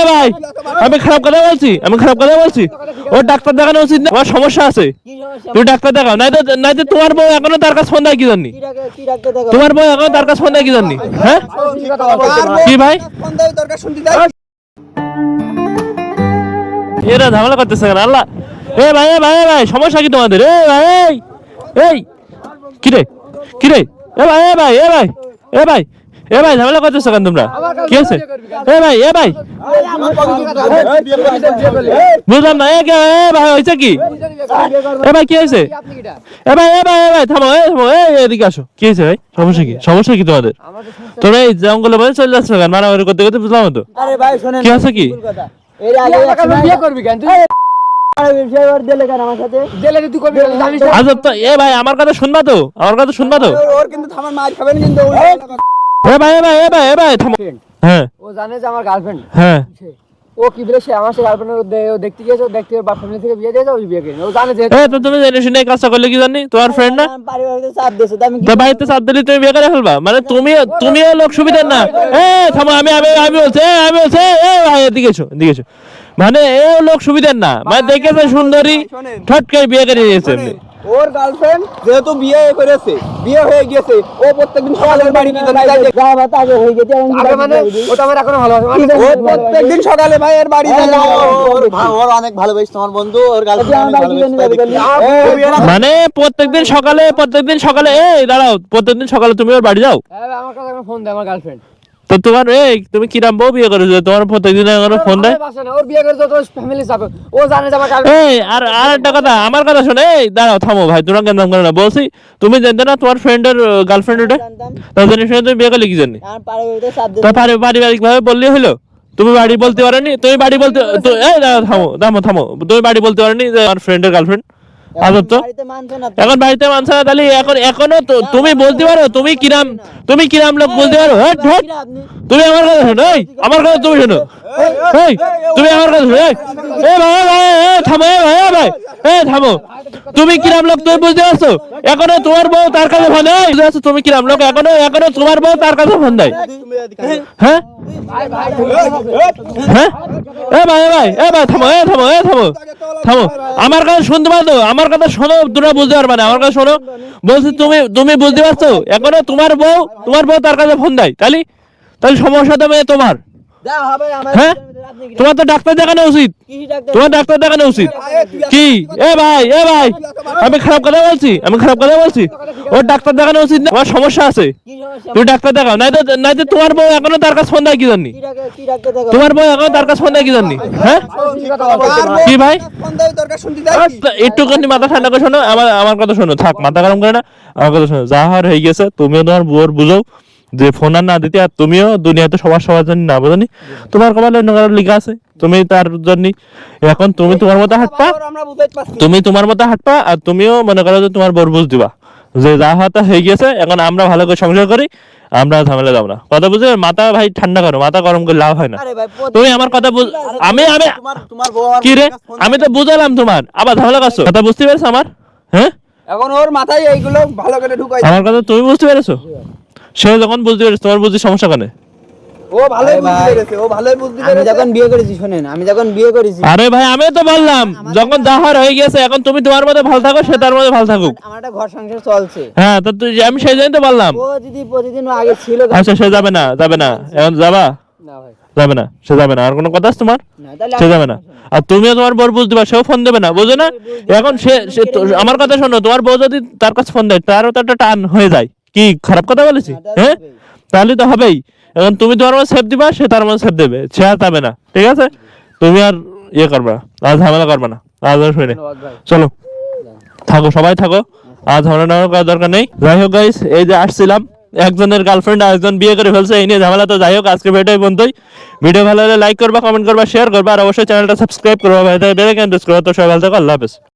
ভাই আমি খারাপ কথা বলছি ওর ডাক্তার দেখানো উচিত না, ওর সমস্যা আছে, তুমি ডাক্তার দেখাও, নাই তো তোমার বউ এখনো তার কাছে ফোন দেয় কি জানি, তোমার বউ এখনো তার কাছে ফোন দেয় কি জানি। হ্যাঁ কি ভাই এরা ঝামেলা করতেছে কেন আল্লাহ। ভাই সমস্যা কি তোমাদের? এই কিরে ভাই ঝামেলা করতেছো কেন তোমরা? কি আছে ভাই বুঝলাম না ভাই হয়েছে কি? ভাই কি হয়েছে? ভাই থামো এদিকে আসো। কি হয়েছে ভাই? সমস্যা কি তোমাদের? তোমরা এই জঙ্গলে বলে চলে যাচ্ছ কেন মারামারি করতে করতে? বুঝলাম তো কি আছে কি? ভাই আমার কথা শুনবা তো ভাই থামো। হ্যাঁ ও জানে যে আমার গার্লফ্রেন্ড, হ্যাঁ ও কি বলে সে আমার সাথে গার্লফ্রেন্ড দেখতে গিয়েছে, দেখতে বাপ ফ্যামিলি থেকে বিয়ে দিয়েছে, ওই বিয়ে করে ও জানে যে তো তুমি জেনে শুনে কাজটা করলে কি জানি? তোমার ফ্রেন্ড না তো বাড়িতে চাপ দিলে তুমি বিয়ে করে ফেলবা মানে? তুমিও লোক সুবিধার না। থামো আমি বলছি ভাই এদিকে এসো মানে এও লোক সুবিধার না মানে দেখেছে সুন্দরী ঠট করে বিয়ে করে দিয়েছে। ওর গার্লফ্রেন্ড যেহেতু বিয়ে হয়ে গেছে, ও প্রত্যেকদিন সকালে বাড়ি মানে ওটা আমার এখনো ভালো আছে, ও প্রত্যেকদিন সকালে ভাইয়ের বাড়ি যায়। ওর অনেক ভালোবাসি তোমার বন্ধু, ওর গার্লফ্রেন্ড মানে প্রত্যেকদিন সকালে দাঁড়াও, প্রত্যেকদিন সকালে তুমি ওর বাড়ি যাও? হ্যাঁ আমার কাছে ফোন দেয় আমার গার্লফ্রেন্ড। তো তোমার তুমি কিরাম বউ বিয়ে করেছো তোমার প্রত্যেকদিন ফোন দেয়? ওর বিয়ে করেছে তো ফ্যামিলি চাপে, ও জানে যে আমার গার্লফ্রেন্ড। আর একটা কথা, আমার কথা শোনো, দাঁড়াও থামো ভাই, তোমরা কেন করে না বলছি? তুমি জানতে না তোমার ফ্রেন্ডের গার্লফ্রেন্ড ওটা? তাহলে তুমি বিয়ে করলে কি জানি? পারিবারিক ভাবে বললেই হলো? তুমি বাড়ি বলতে পারোনি? তুমি বাড়ি বলতে থামো তুমি বাড়ি বলতে পারোনি যে আমার ফ্রেন্ডের গার্লফ্রেন্ড? আদর তো এখন বাড়িতে মানছে না, তাহলে এখনো তুমি বলতে পারো? তুমি কিরাম লোক বলতে পারো? তুমি আমার কথা শোনো, আমার কথা তুমি শোনো, তুমি আমার কথা শোনো, থামো তুমি কিরাম লোক তুমি বুঝতে পারছো? এখনো তোমার বউ তার কাছে ফোন দেয়? বুঝতে পারছো তুমি কিরাম লোক? এখনো তোমার বউ তার কাছে ফোন দেয়? হ্যাঁ ভাই থামো আমার কথা শুনতে পারো? আমার কথা শোনো, তোমরা বুঝতে পারবে না, আমার কথা শোনো বলছি। তুমি বুঝতে পারছো? এখনো তোমার বউ তার কাছে ফোন দেয়, তাহলে সমস্যা তো তোমার। হ্যাঁ তোমার তো ডাক্তার দেখানো উচিত, কি? ভাই আমি খারাপ কথা বলছি ওর ডাক্তার দেখানো উচিত না, ওর সমস্যা আছে, তুমি ডাক্তার দেখাও, নাই তো তোমার বউ এখনো তার কাছে ফোন দেয় কি জানি? হ্যাঁ কি ভাই একটুখানি মাথা ঠান্ডা করে শোনো, আমার কথা শোনো, থাক মাথা গরম করে না, আমার কথা শোনো। যা হওয়ার হয়ে গেছে, তুমিও তোমার বউর বুঝো যে ফোন আর না দিতে, আর তুমিও দুনিয়াতে সবার জন্য না বোঝনি, তোমার কপালে অন্য কারো লেখা আছে, তুমি তার জন্য এখন তুমি তোমার মতো হাঁটপা, আর তুমিও মনে করো যে তোমার বউর বুঝ দিবা যে যা হওয়া হয়ে গেছে, এখন আমরা ভালো করে সংসার করি, আমরা ঝামেলা যাবো না। কথা বুঝে মাথা ভাই ঠান্ডা করো, মাথা গরম করে লাভ হয় না। তুমি আমার কথা আমি কি রে, আমি তো বুঝালাম তোমার, আবার ঝামেলা করছো, কথা বুঝতে পেরেছো আমার? হ্যাঁ এখন ওর মাথায় এইগুলো ভালো করে ঢুকাই। আমার কথা তুমি বুঝতে পেরেছো? সে যখন বুঝতে পেরেছে, তোমার বুঝতে সমস্যা কেন? ও ভালোই বুঝতে পেরেছে। আমি যখন বিয়ে করেছি, শোনেন, আরে ভাই আমি তো বললাম যখন যাহার হয়ে গেছে, এখন তুমি তোমার মধ্যে ভালো থাকো, সে তার মধ্যে ভালো থাকুক। আমার একটা ঘর সংসার চলছে। হ্যাঁ তো আমি সেই জন্যই তো বললাম। ও যদি প্রতিদিন আগে ছিল। আচ্ছা সে যাবে না এখন যাবা? না ভাই যাবে না, সে যাবে না। আর কোনো কথা আছে তোমার? সে যাবে না। আর তুমিও তোমার বউ বুঝতে পারো, সেও ফোন দেবে না, বুঝো না? এখন সে আমার কথা শোনো, তোমার বউ যদি তার কাছে ফোন দেয়, তারও তো একটা টান হয়ে যায়। কি খারাপ কথা বলেছি? হ্যাঁ তাহলে তো হবেই। এখন তুমি তোমার মধ্যে সেভ দিবা, সে তার মধ্যে সেভ দেবে, সে আর যাবে না, ঠিক আছে? তুমি আর করবে না, আর ঝামেলা করবে না, আর শুনে চলো থাকো, সবাই থাকো, আর ঝামেলা নেওয়ার করার দরকার নেই। যাই হোক গাইস, এই যে আসছিলাম, একজনের গার্লফ্রেন্ড আরেকজন বিয়ে করে ফেলছে, এই নিয়ে ঝামেলা। তো যাই হোক, আজকে ভিডিও পর্যন্তই। ভিডিও ভালো হলে লাইক করবা, কমেন্ট করবা, শেয়ার করবা, আর অবশ্যই চ্যানেলটা সাবস্ক্রাইব করবা, বেল আইকন প্রেস করবা। তো সবাই ভালো থাকো, আল্লাহ হাফেজ।